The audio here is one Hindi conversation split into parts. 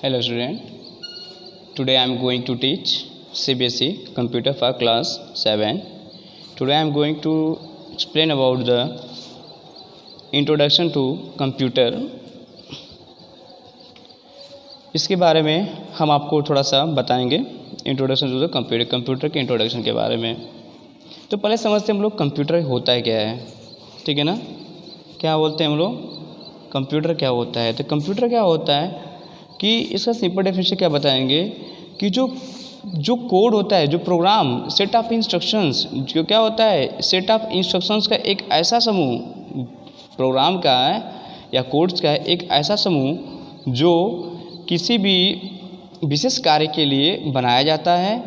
Hello student, today I am going to teach CBSE computer for class 7. Today I am going to explain about the introduction to computer. इसके बारे में हम आपको थोड़ा सा बताएंगे इंट्रोडक्शन टू द कंप्यूटर के इंट्रोडक्शन के बारे में। तो पहले समझते हैं हम लोग कंप्यूटर होता है क्या है, ठीक है ना। क्या बोलते हैं हम लोग, कंप्यूटर क्या होता है। तो कंप्यूटर क्या होता है कि इसका सिंपल डेफिनेशन क्या बताएंगे कि जो कोड होता है, जो प्रोग्राम, सेट ऑफ इंस्ट्रक्शंस, जो क्या होता है, सेट ऑफ इंस्ट्रक्शंस का एक ऐसा समूह, प्रोग्राम का है या कोड्स का एक ऐसा समूह जो किसी भी विशेष कार्य के लिए बनाया जाता है।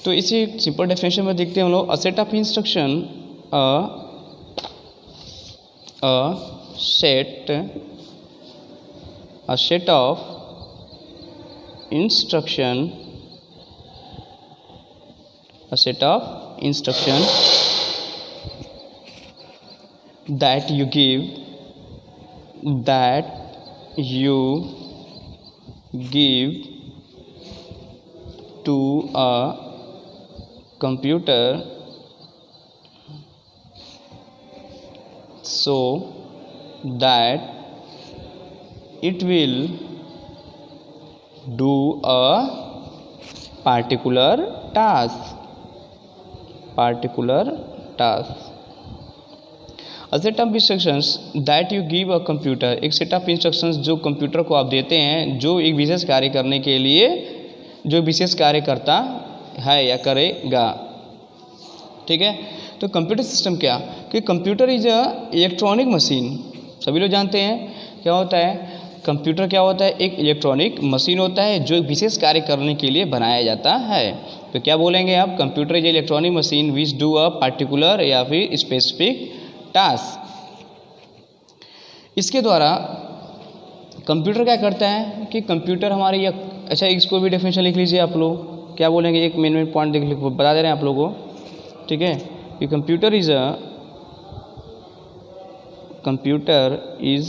तो इसी सिंपल डेफिनेशन में देखते हैं हम लोग, a set of instruction, a set of instruction that you give to a computer so that it will do a particular task. A set of instructions that you give a computer, एक सेट ऑफ इंस्ट्रक्शंस जो कंप्यूटर को आप देते हैं, जो एक विशेष कार्य करने के लिए, जो विशेष कार्य करता है या करेगा, ठीक है। तो कंप्यूटर सिस्टम क्या कि computer is a electronic machine. सभी लोग जानते हैं क्या होता है कंप्यूटर, क्या होता है, एक इलेक्ट्रॉनिक मशीन होता है जो विशेष कार्य करने के लिए बनाया जाता है। तो क्या बोलेंगे आप, computer is electronic machine which do a particular या फिर स्पेसिफिक टास्क। इसके द्वारा कंप्यूटर क्या करता है कि कंप्यूटर हमारे अच्छा इसको भी डेफिनेशन लिख लीजिए आप लोग। क्या बोलेंगे, एक मेन पॉइंट देख बता दे रहे हैं आप लोगों को, ठीक है, कि computer is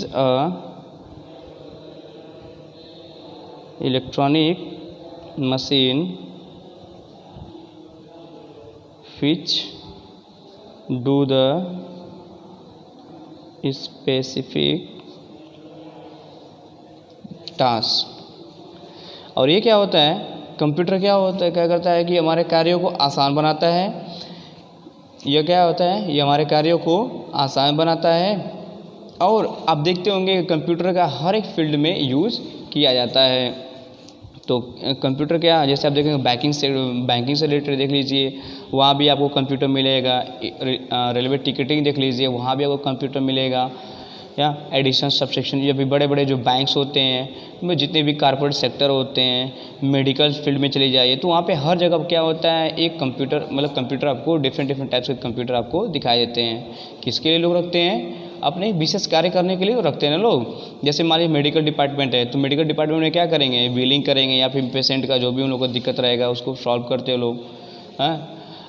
a electronic machine which do the specific task। और ये क्या होता है, कंप्यूटर क्या होता है, क्या करता है कि हमारे कार्यों को आसान बनाता है। यह क्या होता है, ये हमारे कार्यों को आसान बनाता है। और आप देखते होंगे कंप्यूटर का हर एक फील्ड में यूज़ किया जाता है। तो कंप्यूटर क्या, जैसे आप देखेंगे बैंकिंग से रिलेटेड देख लीजिए, वहाँ भी आपको कंप्यूटर मिलेगा। रेलवे टिकटिंग देख लीजिए, वहाँ भी आपको कंप्यूटर मिलेगा। या एडिशन सब्सेक्शन, ये भी बड़े बड़े जो बैंक्स होते हैं, जितने भी कॉर्पोरेट सेक्टर होते हैं, मेडिकल फील्ड में चले जाइए तो वहाँ पे हर जगह क्या होता है, एक कंप्यूटर, मतलब कंप्यूटर आपको डिफरेंट टाइप्स के कंप्यूटर आपको दिखाई देते हैं। किसके लिए लोग रखते हैं, अपने विशेष कार्य करने के लिए रखते हैं ना लोग। जैसे मान लीजिए मेडिकल डिपार्टमेंट है, तो मेडिकल डिपार्टमेंट में क्या करेंगे, बिलिंग करेंगे या फिर पेशेंट का जो भी उन लोगों को दिक्कत रहेगा उसको सॉल्व करते हैं लोग।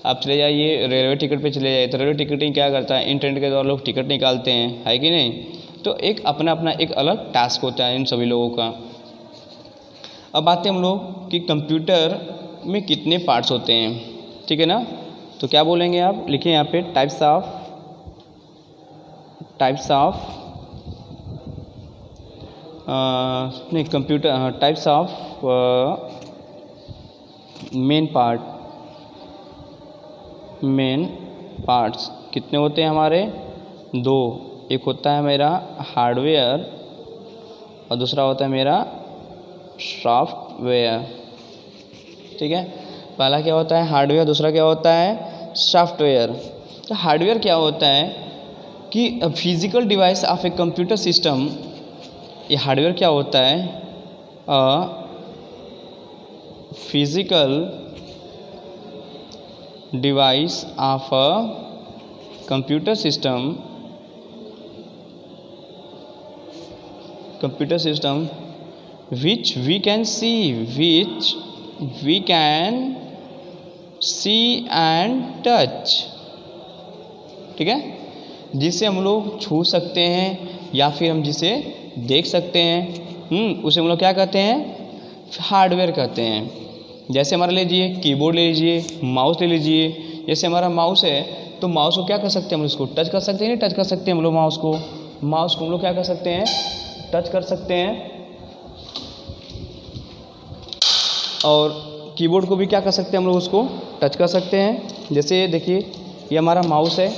आप चले जाइए रेलवे टिकट पे चले जाइए, तो रेलवे टिकटिंग क्या करता है, इंटरनेट के द्वारा लोग टिकट निकालते हैं, है कि नहीं। तो एक अपना एक अलग टास्क होता है इन सभी लोगों का। अब आते हैं हम लोग कि कंप्यूटर में कितने पार्ट्स होते हैं, ठीक है ना। तो क्या बोलेंगे आप, लिखिए यहाँ पे टाइप्स ऑफ मेन पार्ट्स कितने होते हैं हमारे, दो। एक होता है मेरा हार्डवेयर और दूसरा होता है मेरा सॉफ्टवेयर, ठीक है। पहला क्या होता है हार्डवेयर, दूसरा क्या होता है सॉफ्टवेयर। तो हार्डवेयर क्या होता है कि physical device of a computer system. ये हार्डवेयर क्या होता है, physical device of a computer system which we can see and touch, ठीक है, जिसे हम लोग छू सकते हैं या फिर हम जिसे देख सकते हैं, उसे हम लोग क्या कहते हैं, हार्डवेयर कहते हैं। जैसे हमारा लीजिए कीबोर्ड ले लीजिए, माउस ले लीजिए। जैसे हमारा माउस है तो माउस को क्या कर सकते हैं हम लोग, इसको टच कर सकते हैं, नहीं टच कर सकते हैं हम लोग माउस को हम लोग क्या कर सकते हैं, टच कर सकते हैं। और कीबोर्ड को भी क्या कर सकते हैं हम लोग, उसको टच कर सकते हैं। जैसे देखिए ये हमारा माउस है,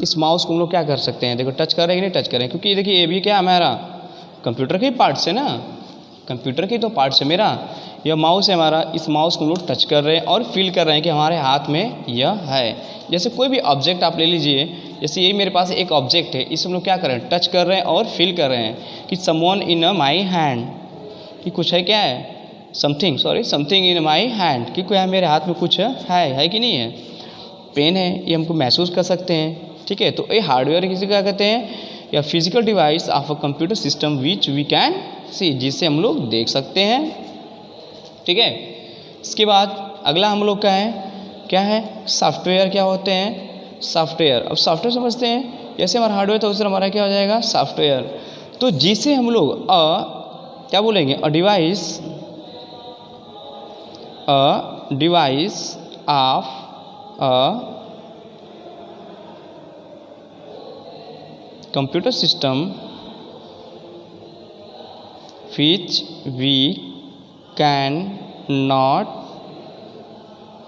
इस माउस को हम लोग क्या कर सकते हैं, देखो टच करें कि नहीं टच करें, क्योंकि देखिए ये भी क्या हमारा कंप्यूटर के पार्ट्स है ना, कंप्यूटर की तो पार्ट्स है मेरा। यह माउस है हमारा, इस माउस को हम लोग टच कर रहे हैं और फील कर रहे हैं कि हमारे हाथ में यह है। जैसे कोई भी ऑब्जेक्ट आप ले लीजिए, जैसे यही मेरे पास एक ऑब्जेक्ट है, इसे हम लोग क्या कर रहे हैं, टच कर रहे हैं और फील कर रहे हैं कि समवन इन माई हैंड, कि कुछ है, क्या है, समथिंग इन माई हैंड, कि कोई मेरे हाथ में कुछ है कि नहीं है। पेन है, ये हमको महसूस कर सकते हैं, ठीक है। तो ये हार्डवेयर किसी क्या कहते हैं, या physical device of a computer system which we can see, जिससे हम लोग देख सकते हैं, ठीक है। इसके बाद अगला हम लोग का है, क्या है, सॉफ्टवेयर। क्या होते हैं, सॉफ्टवेयर। अब सॉफ्टवेयर समझते हैं, जैसे हमारा हार्डवेयर तो उससे हमारा क्या हो जाएगा, सॉफ्टवेयर। तो जिसे हम लोग क्या बोलेंगे, a device of a computer system which we can not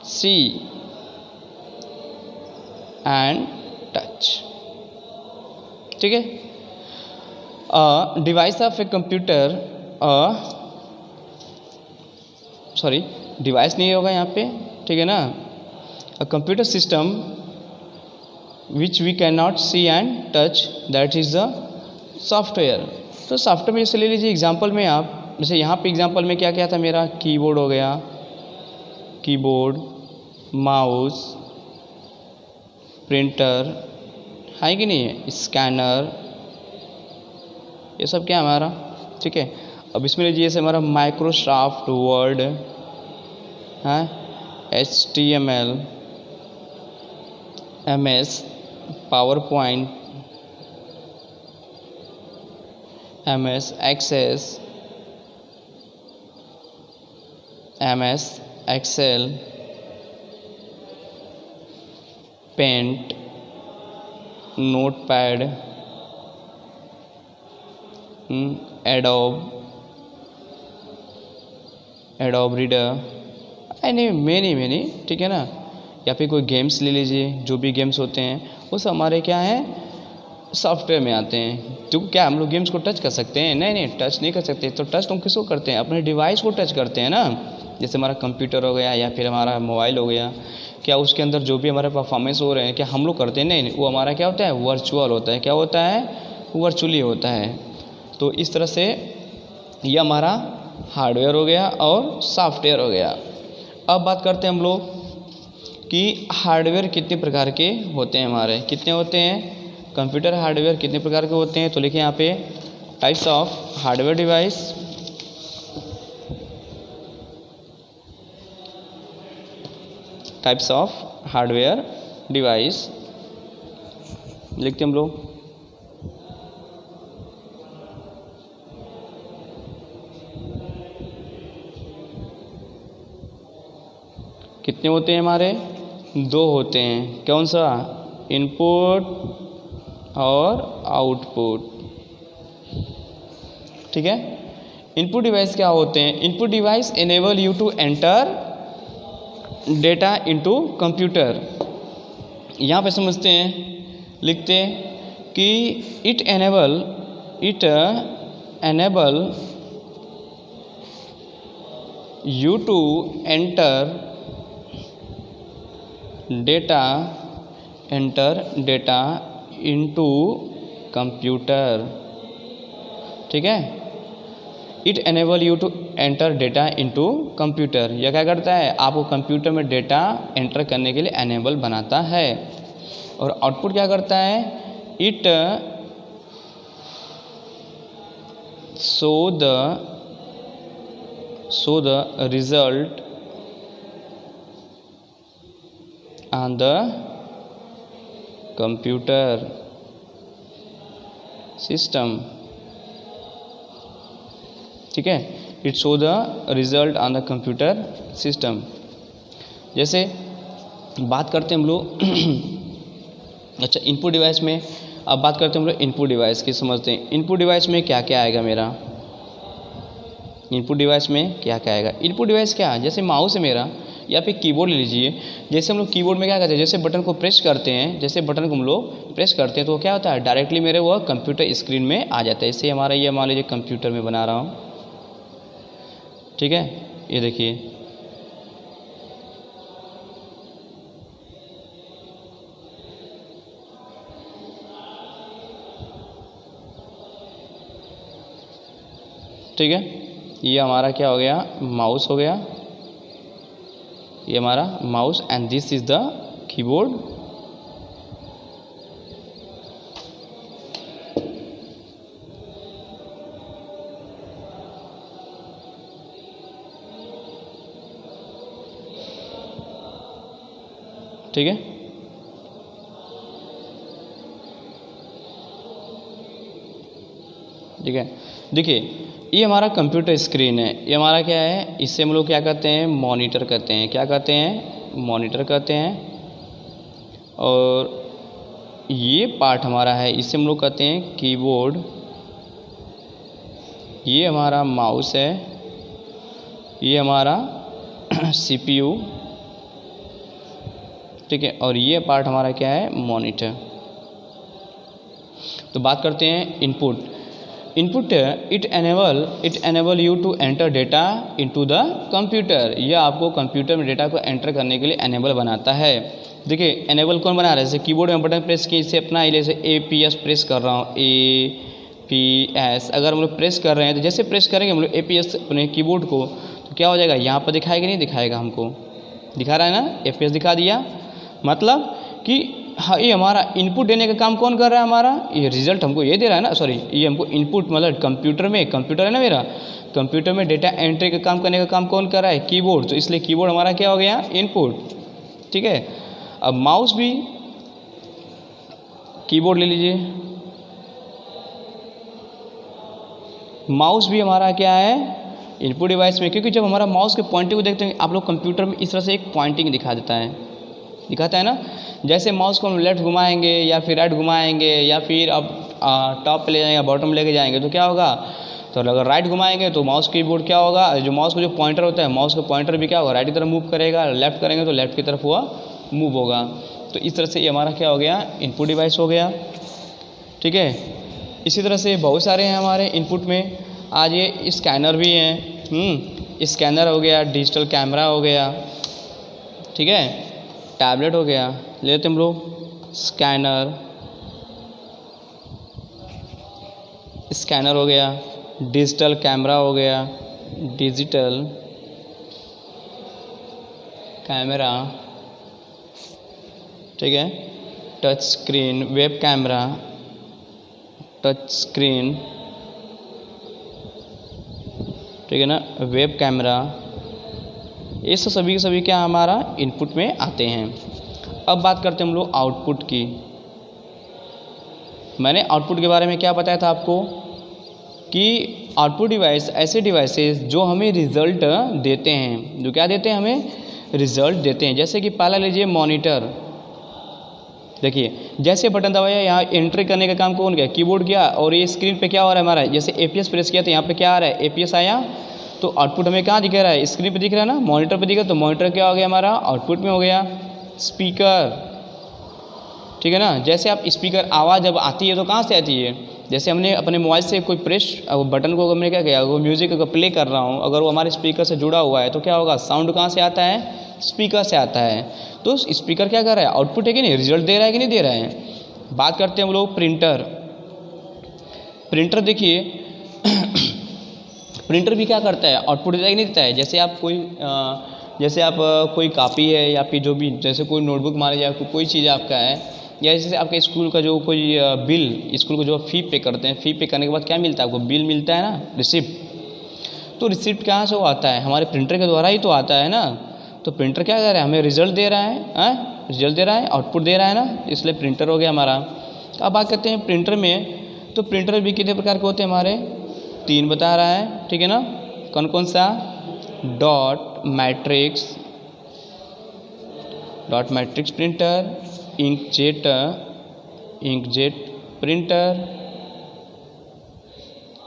see and touch, ठीक है। Device of a computer, sorry device नहीं होगा यहाँ पे, ठीक है ना, अ computer system which we cannot see and touch, that is the software। तो सॉफ्टवेयर में जैसे ले लीजिए एग्जांपल में आप, जैसे यहाँ पे एग्जांपल में क्या क्या था मेरा, कीबोर्ड हो गया, कीबोर्ड, माउस, प्रिंटर है कि नहीं है, स्कैनर, ये सब क्या हमारा, ठीक है। अब इसमें लीजिए जैसे हमारा माइक्रोसॉफ्ट वर्ड है, HTML, MS PowerPoint, MS Access, MS Excel, Paint, Notepad, Adobe Reader, any many, ठीक है ना। या फिर कोई गेम्स ले लीजिए, जो भी गेम्स होते हैं वो सब हमारे क्या हैं, सॉफ्टवेयर में आते हैं। तो क्या हम लोग गेम्स को टच कर सकते हैं, नहीं टच नहीं कर सकते। तो टच तुम किसको करते हैं, अपने डिवाइस को टच करते हैं ना। जैसे हमारा कंप्यूटर हो गया या फिर हमारा मोबाइल हो गया, क्या उसके अंदर जो भी हमारे परफॉर्मेंस हो रहे हैं, क्या हम लोग करते हैं, नहीं, वो हमारा क्या होता है, वर्चुअल होता है। क्या होता है, वर्चुअली होता है। तो इस तरह से ये हमारा हार्डवेयर हो गया और सॉफ्टवेयर हो गया। अब बात करते हैं हम लोग कि हार्डवेयर कितने प्रकार के होते हैं, हमारे कितने होते हैं, कंप्यूटर हार्डवेयर कितने प्रकार के होते हैं। तो लिखिए यहाँ पे types of hardware device, types of hardware device लिखते हम लोग। कितने होते हैं हमारे, दो होते हैं। कौन सा, इनपुट और आउटपुट, ठीक है। इनपुट डिवाइस क्या होते हैं, input device enable you to enter data into computer. यहाँ पे समझते हैं, लिखते हैं कि it enable you to enter data into computer, ठीक है। It enable you to enter data into computer, यह क्या करता है, आपको कंप्यूटर में डेटा एंटर करने के लिए एनेबल बनाता है। और आउटपुट क्या करता है, it show the result on the computer system, ठीक है, it show the result on the computer system. जैसे बात करते हैं हम लोग अच्छा इनपुट डिवाइस में, अब बात करते हैं हम लोग इनपुट डिवाइस की, समझते हैं इनपुट डिवाइस में क्या क्या आएगा मेरा। इनपुट डिवाइस में क्या क्या आएगा, इनपुट डिवाइस क्या है, जैसे माउस है मेरा या फिर कीबोर्ड ले लीजिए। जैसे हम लोग कीबोर्ड में क्या करते हैं, जैसे बटन को प्रेस करते हैं, जैसे बटन को हम लोग प्रेस करते हैं तो क्या होता है, डायरेक्टली मेरे वो कंप्यूटर स्क्रीन में आ जाता है। इससे हमारा ये मान लीजिए कंप्यूटर में बना रहा हूँ, ठीक है, ये देखिए, ठीक है, ये हमारा क्या हो गया, माउस हो गया, ये हमारा mouse and this is the keyboard. ठीक है, ठीक है, देखिए ये हमारा कंप्यूटर स्क्रीन है, ये हमारा क्या है, इससे हम लोग क्या करते हैं, मॉनिटर करते हैं, क्या करते हैं, मॉनिटर करते हैं। और ये पार्ट हमारा है, इससे हम लोग कहते हैं कीबोर्ड। ये हमारा माउस है, ये हमारा सीपीयू, ठीक है, और ये पार्ट हमारा क्या है, मॉनिटर। तो बात करते हैं input. Input it enable you to enter data into the computer. यह आपको कंप्यूटर में डेटा को एंटर करने के लिए एनेबल बनाता है। देखिए एनेबल कौन बना रहा है, जैसे कीबोर्ड में बटन प्रेस किए, इसे अपना जैसे APS प्रेस कर रहा हूँ, APS अगर हम लोग प्रेस कर रहे हैं तो जैसे प्रेस करेंगे हम लोग APS अपने कीबोर्ड को, तो क्या हो जाएगा, यहाँ पर दिखाएगा नहीं दिखाएगा, हमको दिखा रहा है ना, APS दिखा दिया। मतलब कि हाँ, ये हमारा इनपुट देने का काम कौन कर रहा है, हमारा ये रिजल्ट हमको ये दे रहा है ना, सॉरी ये हमको इनपुट मतलब कंप्यूटर है ना मेरा, कंप्यूटर में डेटा एंट्री का काम करने का काम कौन कर रहा है, कीबोर्ड। तो इसलिए कीबोर्ड हमारा क्या हो गया, इनपुट, ठीक है। अब माउस भी कीबोर्ड ले लीजिए, माउस भी हमारा क्या है, इनपुट डिवाइस में, क्योंकि जब हमारा माउस के पॉइंटिंग को देखते हैं आप लोग कंप्यूटर में इस तरह से एक पॉइंटिंग दिखाता है ना। जैसे माउस को हम लेफ्ट घुमाएंगे या फिर राइट घुमाएंगे या फिर अब टॉप पे ले जाएंगे, बॉटम लेके जाएंगे तो क्या होगा, तो अगर राइट घुमाएंगे तो माउस कीबोर्ड क्या होगा, जो माउस का जो पॉइंटर होता है, माउस का पॉइंटर भी क्या होगा, राइट की तरफ मूव करेगा, लेफ्ट करेंगे तो लेफ्ट की तरफ हुआ मूव होगा। तो इस तरह से ये हमारा क्या हो गया, इनपुट डिवाइस हो गया, ठीक है। इसी तरह से बहुत सारे हैं हमारे इनपुट में। आज ये स्कैनर भी हैं, स्कैनर हो गया, डिजिटल कैमरा हो गया, ठीक है, टैबलेट हो गया, लेते हम लोग स्कैनर हो गया, डिजिटल कैमरा हो गया, डिजिटल कैमरा, ठीक है, touch screen, web camera, touch screen, ठीक है ना, वेब कैमरा, ये सभी के सभी क्या हमारा इनपुट में आते हैं। अब बात करते हैं हम लोग आउटपुट की। मैंने आउटपुट के बारे में क्या बताया था आपको कि आउटपुट डिवाइस ऐसे डिवाइसेस जो हमें रिज़ल्ट देते हैं, जो क्या देते हैं, हमें रिज़ल्ट देते हैं। जैसे कि पहला लीजिए मॉनिटर, देखिए जैसे बटन दबाया यहाँ एंट्री करने का काम कौन किया, कीबोर्ड किया, और ये स्क्रीन पे क्या हो रहा है हमारा, जैसे APS प्रेस किया तो यहाँ पे क्या आ रहा है, APS आया, तो आउटपुट हमें कहाँ दिख रहा है, स्क्रीन पे दिख रहा है ना, मॉनिटर पे दिख रहा है, तो मॉनिटर क्या हो गया हमारा, आउटपुट में हो गया। स्पीकर, ठीक है ना, जैसे आप स्पीकर आवाज़ जब आती है तो कहाँ से आती है, जैसे हमने अपने मोबाइल से कोई प्रेस बटन को हमने क्या किया, वो म्यूज़िक अगर प्ले कर रहा हूँ, अगर वो हमारे स्पीकर से जुड़ा हुआ है तो क्या होगा, साउंड कहाँ से आता है, स्पीकर से आता है। तो स्पीकर क्या कर रहा है, आउटपुट है कि नहीं, रिजल्ट दे रहा है कि नहीं दे रहा है। बात करते हैं हम लोग प्रिंटर। प्रिंटर देखिए प्रिंटर भी क्या करता है, आउटपुट देता है कि नहीं देता है। जैसे आप कोई कापी है या फिर जो भी, जैसे कोई नोटबुक मान लीजिए आपको कोई चीज़ आपका है, या जैसे आपके स्कूल का जो कोई बिल, स्कूल को जो फ़ी पे करते हैं, फ़ी पे करने के बाद क्या मिलता है आपको, बिल मिलता है ना, रिसिप्ट। तो रिसिप्ट कहाँ से आता है, हमारे प्रिंटर के द्वारा ही तो आता है ना। तो प्रिंटर क्या कर रहा है, हमें रिजल्ट दे रहा है, रिजल्ट दे रहा है, आउटपुट दे रहा है ना, इसलिए प्रिंटर हो गया हमारा। अब बात करते हैं प्रिंटर में, तो प्रिंटर भी कितने प्रकार के होते हैं हमारे, 3 बता रहा है, ठीक है ना। कौन कौन सा? Dot matrix printer, inkjet printer,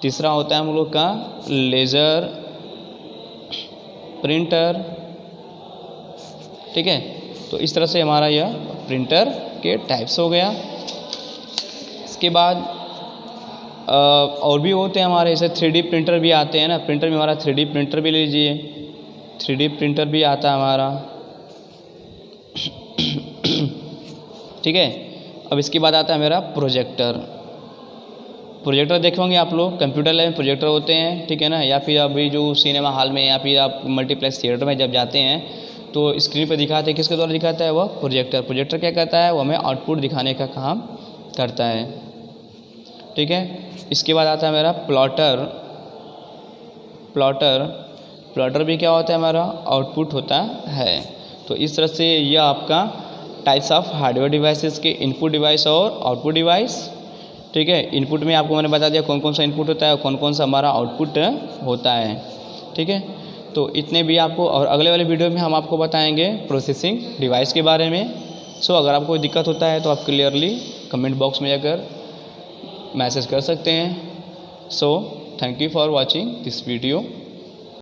तीसरा होता है हम लोग का लेज़र प्रिंटर, ठीक है। तो इस तरह से हमारा यह प्रिंटर के टाइप्स हो गया। इसके बाद और भी होते हैं हमारे, जैसे 3D प्रिंटर भी आते हैं ना। प्रिंटर में हमारा 3D प्रिंटर भी ले लीजिए, 3D प्रिंटर भी आता है हमारा, ठीक है। अब इसके बाद आता है मेरा प्रोजेक्टर। प्रोजेक्टर देखे होंगे आप लोग, कंप्यूटर लैब में प्रोजेक्टर होते हैं, ठीक है ना। या फिर अभी जो सिनेमा हॉल में या फिर आप मल्टीप्लेक्स थिएटर में जब जाते हैं तो स्क्रीन पर दिखाते हैं, किसके द्वारा दिखाता है? वह प्रोजेक्टर। प्रोजेक्टर क्या करता है? वो हमें आउटपुट दिखाने का काम करता है, ठीक है। इसके बाद आता है मेरा प्लॉटर भी क्या होता है? हमारा आउटपुट होता है। तो इस तरह से यह आपका टाइप्स ऑफ हार्डवेयर डिवाइसेस के इनपुट डिवाइस और आउटपुट डिवाइस, ठीक है। इनपुट में आपको मैंने बता दिया कौन कौन सा इनपुट होता है और कौन कौन सा हमारा आउटपुट होता है, ठीक है। तो इतने भी आपको, और अगले वाले वीडियो में हम आपको बताएंगे प्रोसेसिंग डिवाइस के बारे में। सो अगर आपको कोई दिक्कत होता है तो आप क्लियरली कमेंट बॉक्स में जाकर मैसेज कर सकते हैं। So thank you for watching this video.